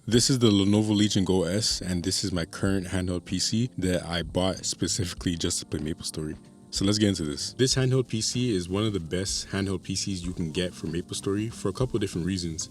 This is the Lenovo Legion Go S, and this is my current handheld PC that I bought specifically just to play Maplestory. So let's get into this. This handheld PC is one of the best handheld PCs you can get for Maplestory for a couple different reasons.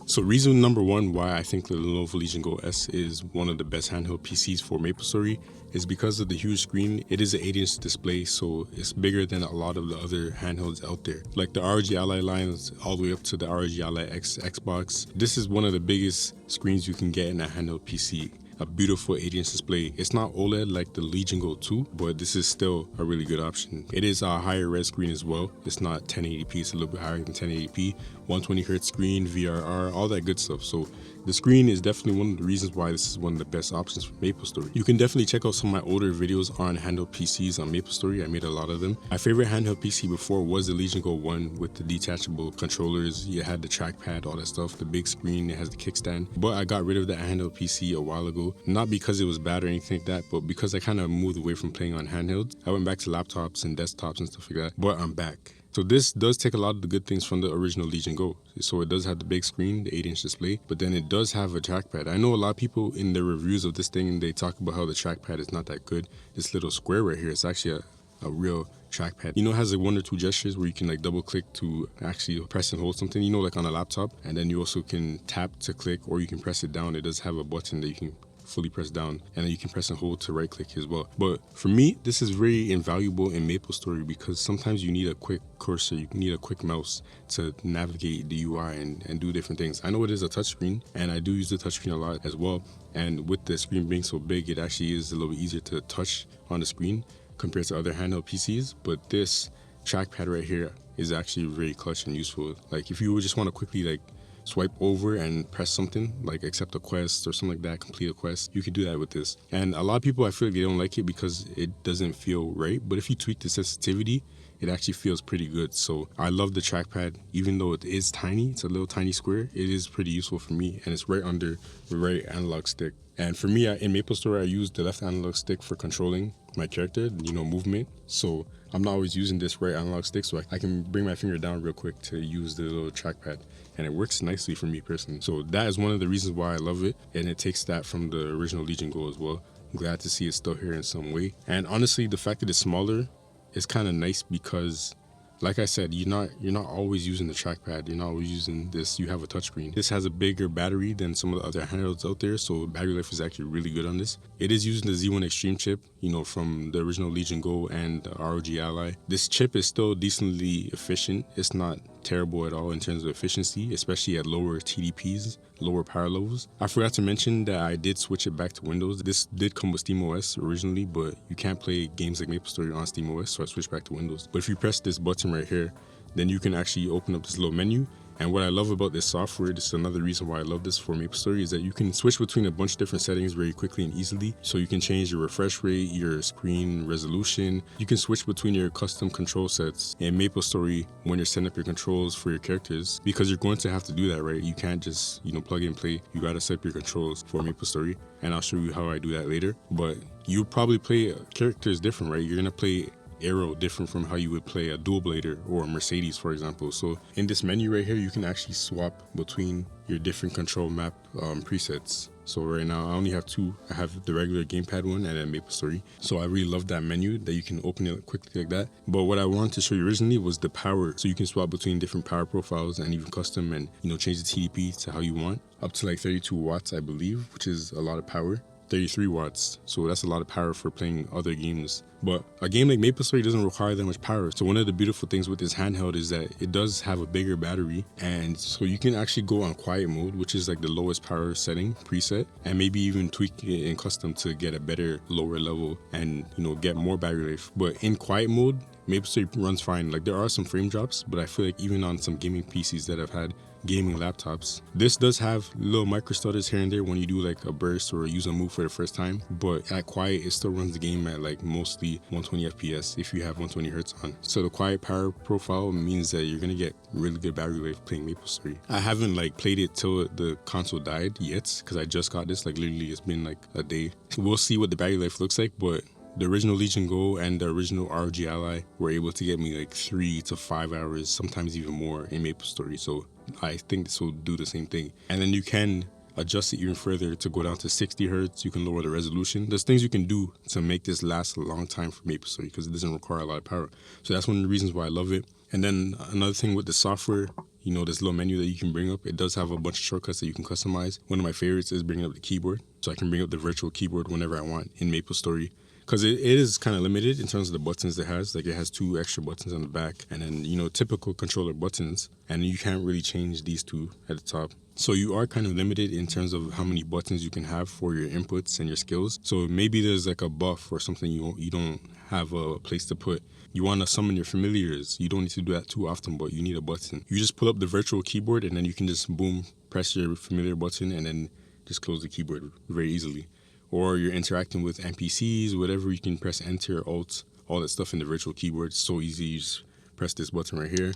So reason number one why I think the Lenovo Legion Go S is one of the best handheld PCs for Maplestory is because of the huge screen. It is an 8-inch display, so it's bigger than a lot of the other handhelds out there. Like the ROG Ally lines all the way up to the ROG Ally X Xbox. This is one of the biggest screens you can get in a handheld PC. A beautiful 8-inch display. It's not OLED like the Legion Go 2, but this is still a really good option. It is a higher res screen as well. It's not 1080p, it's a little bit higher than 1080p. 120Hz screen, VRR, all that good stuff. So the screen is definitely one of the reasons why this is one of the best options for Maplestory. You can definitely check out some of my older videos on handheld PCs on Maplestory. I made a lot of them. My favorite handheld PC before was the Legion Go 1 with the detachable controllers. You had the trackpad, all that stuff, the big screen, it has the kickstand. But I got rid of that handheld PC a while ago. Not because it was bad or anything like that, but because I kind of moved away from playing on handhelds. I went back to laptops and desktops and stuff like that, but I'm back. So this does take a lot of the good things from the original Legion Go. So it does have the big screen, the 8-inch display, but then it does have a trackpad. I know a lot of people in their reviews of this thing, they talk about how the trackpad is not that good. This little square right here, it's actually a real trackpad. You know, it has like 1 or 2 gestures where you can like double click to actually press and hold something, you know, like on a laptop. And then you also can tap to click, or you can press it down. It does have a button that you can fully press down, and then you can press and hold to right click as well. But for me, this is very invaluable in Maplestory because sometimes you need a quick cursor, you need a quick mouse to navigate the UI and do different things. I know it is a touchscreen, and I do use the touchscreen a lot as well. And with the screen being so big, it actually is a little bit easier to touch on the screen compared to other handheld PCs. But this trackpad right here is actually very clutch and useful. Like if you would just want to quickly like swipe over and press something like accept a quest or something like that, complete a quest, you can do that with this. And a lot of people, I feel like they don't like it because it doesn't feel right, but if you tweak the sensitivity, it actually feels pretty good. So I love the trackpad. Even though it is tiny, it's a little tiny square, it is pretty useful for me, and it's right under the right analog stick. And for me, in Maplestory, I use the left analog stick for controlling my character, you know, movement. So I'm not always using this right analog stick, so I can bring my finger down real quick to use the little trackpad, and it works nicely for me personally. So that is one of the reasons why I love it, and it takes that from the original Legion Go as well. I'm glad to see it still here in some way. And honestly, the fact that it's smaller is kind of nice because, like I said, you're not always using the trackpad. You're not always using this. You have a touchscreen. This has a bigger battery than some of the other handhelds out there, so battery life is actually really good on this. It is using the Z1 Extreme chip, you know, from the original Legion Go and the ROG Ally. This chip is still decently efficient. It's not terrible at all in terms of efficiency, especially at lower TDPs, lower power levels. I forgot to mention that I did switch it back to Windows. This did come with SteamOS originally, but you can't play games like Maplestory on SteamOS, so I switched back to Windows. But if you press this button right here, then you can actually open up this little menu. And what I love about this software, this is another reason why I love this for Maplestory, is that you can switch between a bunch of different settings very quickly and easily. So you can change your refresh rate, your screen resolution. You can switch between your custom control sets in Maplestory when you're setting up your controls for your characters, because you're going to have to do that, right? You can't just, you know, plug and play. You gotta set up your controls for Maplestory, and I'll show you how I do that later. But you probably play characters different, right? You're gonna play Arrow different from how you would play a dual blader or a Mercedes, for example. So in this menu right here, you can actually swap between your different control map presets. So right now I only have 2. I have the regular gamepad one and then Maplestory. So I really love that menu that you can open it quickly like that. But what I wanted to show you originally was the power. So you can swap between different power profiles and even custom, and, you know, change the TDP to how you want, up to like 32 watts, I believe, which is a lot of power. 33 watts, so that's a lot of power for playing other games. But a game like Maplestory doesn't require that much power. So one of the beautiful things with this handheld is that it does have a bigger battery, and so you can actually go on quiet mode, which is like the lowest power setting preset, and maybe even tweak it in custom to get a better lower level and, you know, get more battery life. But in quiet mode, Maplestory runs fine. Like there are some frame drops, but I feel like even on some gaming PCs that I've had, gaming laptops, this does have little micro stutters here and there when you do like a burst or use a move for the first time, but at quiet it still runs the game at like mostly 120 FPS if you have 120 Hertz on. So the quiet power profile means that you're gonna get really good battery life playing Maplestory. I haven't like played it till the console died yet because I just got this, like literally it's been like a day. We'll see what the battery life looks like, but The original Legion Go and the original ROG Ally were able to get me like 3 to 5 hours, sometimes even more in Maplestory. So I think this will do the same thing. And then you can adjust it even further to go down to 60 hertz. You can lower the resolution. There's things you can do to make this last a long time for Maplestory because it doesn't require a lot of power. So that's one of the reasons why I love it. And then another thing with the software, you know, this little menu that you can bring up, it does have a bunch of shortcuts that you can customize. One of my favorites is bringing up the keyboard. So I can bring up the virtual keyboard whenever I want in Maplestory. Because it is kind of limited in terms of the buttons it has. Like it has 2 extra buttons on the back and then, you know, typical controller buttons. And you can't really change these 2 at the top. So you are kind of limited in terms of how many buttons you can have for your inputs and your skills. So maybe there's like a buff or something you don't have a place to put. You want to summon your familiars. You don't need to do that too often, but you need a button. You just pull up the virtual keyboard and then you can just boom, press your familiar button and then just close the keyboard very easily. Or you're interacting with NPCs, whatever, you can press enter, alt, all that stuff in the virtual keyboard. It's so easy. You just press this button right here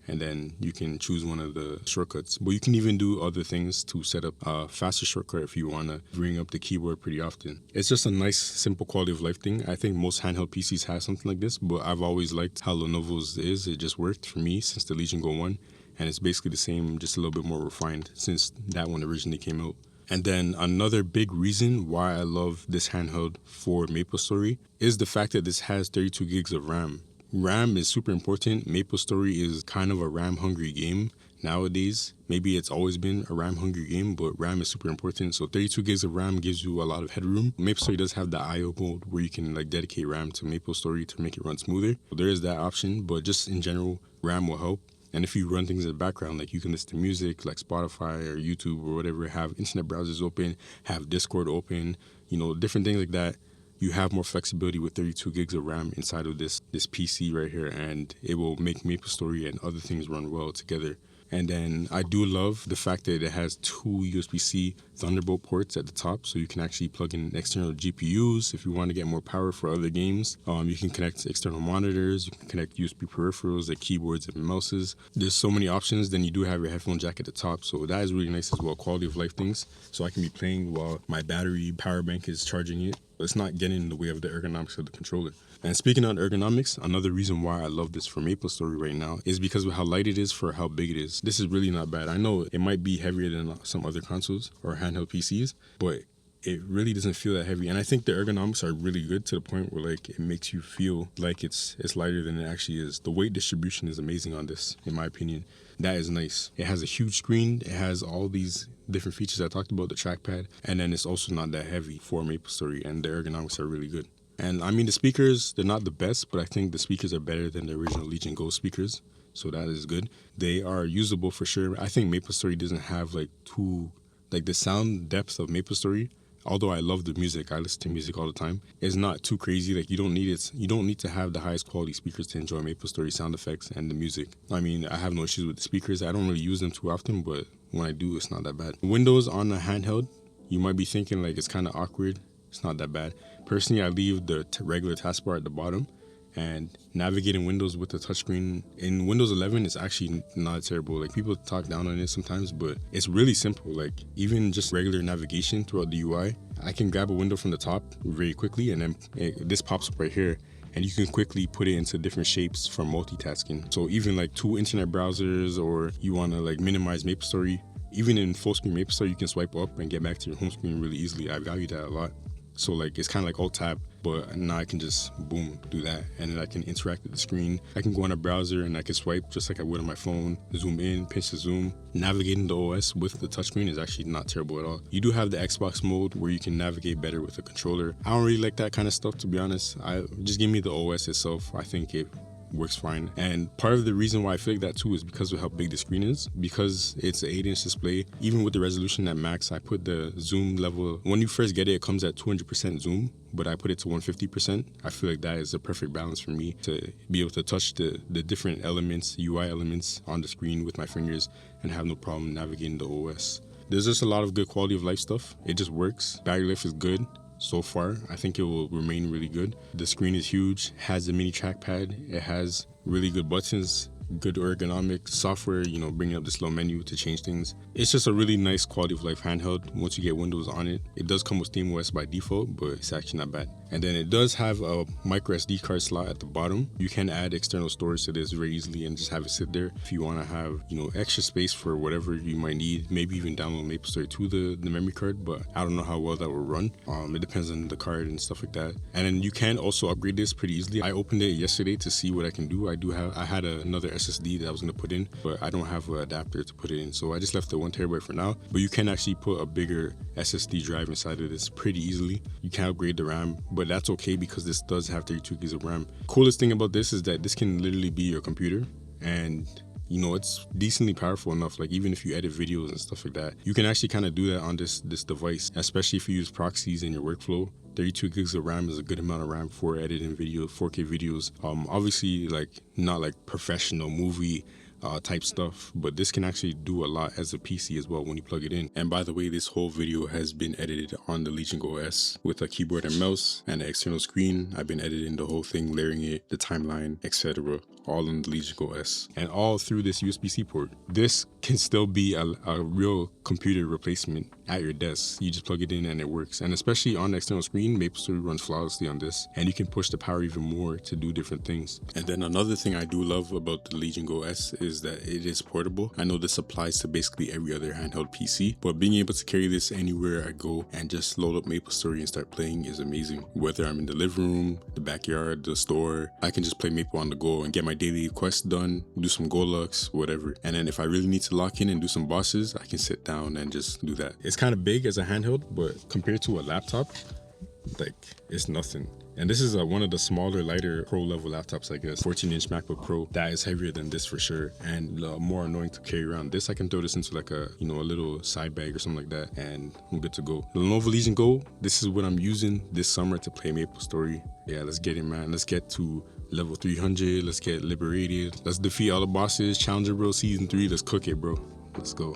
and then you can choose one of the shortcuts. But you can even do other things to set up a faster shortcut if you want to bring up the keyboard pretty often. It's just a nice, simple quality of life thing. I think most handheld PCs have something like this, but I've always liked how Lenovo's is. It just worked for me since the Legion Go 1, and it's basically the same, just a little bit more refined since that one originally came out. And then another big reason why I love this handheld for Maplestory is the fact that this has 32 gigs of RAM. RAM is super important. Maplestory is kind of a RAM-hungry game nowadays. Maybe it's always been a RAM-hungry game, but RAM is super important. So 32 gigs of RAM gives you a lot of headroom. Maplestory does have the I/O mode where you can like dedicate RAM to Maplestory to make it run smoother. So there is that option, but just in general, RAM will help. And if you run things in the background, like you can listen to music like Spotify or YouTube or whatever, have internet browsers open, have Discord open, you know, different things like that. You have more flexibility with 32 gigs of RAM inside of this PC right here, and it will make Maplestory and other things run well together. And then I do love the fact that it has 2 USB-C Thunderbolt ports at the top, so you can actually plug in external GPUs if you want to get more power for other games. You can connect external monitors, you can connect USB peripherals like keyboards and mouses. There's so many options. Then you do have your headphone jack at the top, so that is really nice as well, quality of life things. So I can be playing while my battery power bank is charging it. It's not getting in the way of the ergonomics of the controller. And speaking on ergonomics, another reason why I love this for Maplestory right now is because of how light it is for how big it is. This is really not bad. I know it might be heavier than some other consoles or handheld PCs, but it really doesn't feel that heavy. And I think the ergonomics are really good to the point where like it makes you feel like it's lighter than it actually is. The weight distribution is amazing on this, in my opinion. That is nice. It has a huge screen. It has all these different features I talked about, the trackpad, and then it's also not that heavy for Maplestory, and the ergonomics are really good. And I mean, the speakers, they're not the best, but I think the speakers are better than the original Legion Go speakers, so that is good. They are usable for sure. I think Maplestory doesn't have like the sound depth of Maplestory. Although I love the music, I listen to music all the time. It's not too crazy. Like you don't need to have the highest quality speakers to enjoy Maplestory sound effects and the music. I mean, I have no issues with the speakers. I don't really use them too often, but when I do, it's not that bad. Windows on the handheld, you might be thinking like it's kind of awkward. It's not that bad. Personally, I leave the regular taskbar at the bottom, and navigating Windows with the touchscreen in Windows 11 is actually not terrible. Like people talk down on it sometimes, but it's really simple. Like even just regular navigation throughout the UI, I can grab a window from the top very quickly, and then this pops up right here, and you can quickly put it into different shapes for multitasking. So even like 2 internet browsers, or you want to like minimize Maplestory, even in full screen Maplestory, you can swipe up and get back to your home screen really easily. I value that a lot. So like it's kind of like alt tab, but now I can just boom do that, and then I can interact with the screen. I can go on a browser and I can swipe just like I would on my phone, zoom in, pinch to zoom. Navigating the OS with the touchscreen is actually not terrible at all. You do have the Xbox mode where you can navigate better with a controller. I don't really like that kind of stuff, to be honest. Just give me the OS itself. I think it works fine. And part of the reason why I feel like that too is because of how big the screen is. Because it's an 8-inch display, even with the resolution at max, I put the zoom level, when you first get it, it comes at 200% zoom, but I put it to 150%. I feel like that is a perfect balance for me to be able to touch the different elements, UI elements on the screen with my fingers and have no problem navigating the OS. There's just a lot of good quality of life stuff. It just works. Battery life is good. So far, I think it will remain really good. The screen is huge, has a mini trackpad, it has really good buttons, good ergonomic software, you know, bringing up this little menu to change things. It's just a really nice quality of life handheld once you get Windows on it. It does come with SteamOS by default, but it's actually not bad. And then it does have a micro SD card slot at the bottom. You can add external storage to this very easily and just have it sit there if you want to have, you know, extra space for whatever you might need. Maybe even download Maplestory to the memory card, but I don't know how well that will run. It depends on the card and stuff like that. And then you can also upgrade this pretty easily. I opened it yesterday to see what I can do. I had another SSD that I was going to put in, but I don't have an adapter to put it in, so I just left the 1 terabyte for now. But you can actually put a bigger SSD drive inside of this pretty easily. You can upgrade the RAM, but that's okay because this does have 32 gigs of RAM. Coolest thing about this is that this can literally be your computer, and you know, it's decently powerful enough. Like, even if you edit videos and stuff like that, you can actually kind of do that on this device, especially if you use proxies in your workflow. 32 gigs of RAM is a good amount of RAM for editing video, 4K videos. Obviously, like, not like professional movie type stuff, but this can actually do a lot as a PC as well when you plug it in. And by the way, this whole video has been edited on the Legion Go S with a keyboard and mouse and an external screen. I've been editing the whole thing, layering it, the timeline, etc., all on the Legion Go S, and all through this USB-C port. This can still be a real computer replacement at your desk. You just plug it in and it works. And especially on the external screen, Maplestory runs flawlessly on this, and you can push the power even more to do different things. And then another thing I do love about the Legion Go S is that it is portable. I know this applies to basically every other handheld PC, but being able to carry this anywhere I go and just load up Maplestory and start playing is amazing. Whether I'm in the living room, the backyard, the store, I can just play Maple on the go and get my daily quests done, do some Golux, whatever. And then if I really need to lock in and do some bosses, I can sit down and just do that. It's kind of big as a handheld, but compared to a laptop, like, it's nothing. And this is one of the smaller, lighter pro level laptops, I guess. 14-inch MacBook Pro that is heavier than this for sure, and more annoying to carry around. This, I can throw this into like a, you know, a little side bag or something like that, and I'm good to go. The Lenovo Legion Go, this is what I'm using this summer to play Maplestory. Yeah, let's get it, man. Let's get to level 300. Let's get liberated. Let's defeat all the bosses. Challenger Bro Season 3. Let's cook it, bro. Let's go.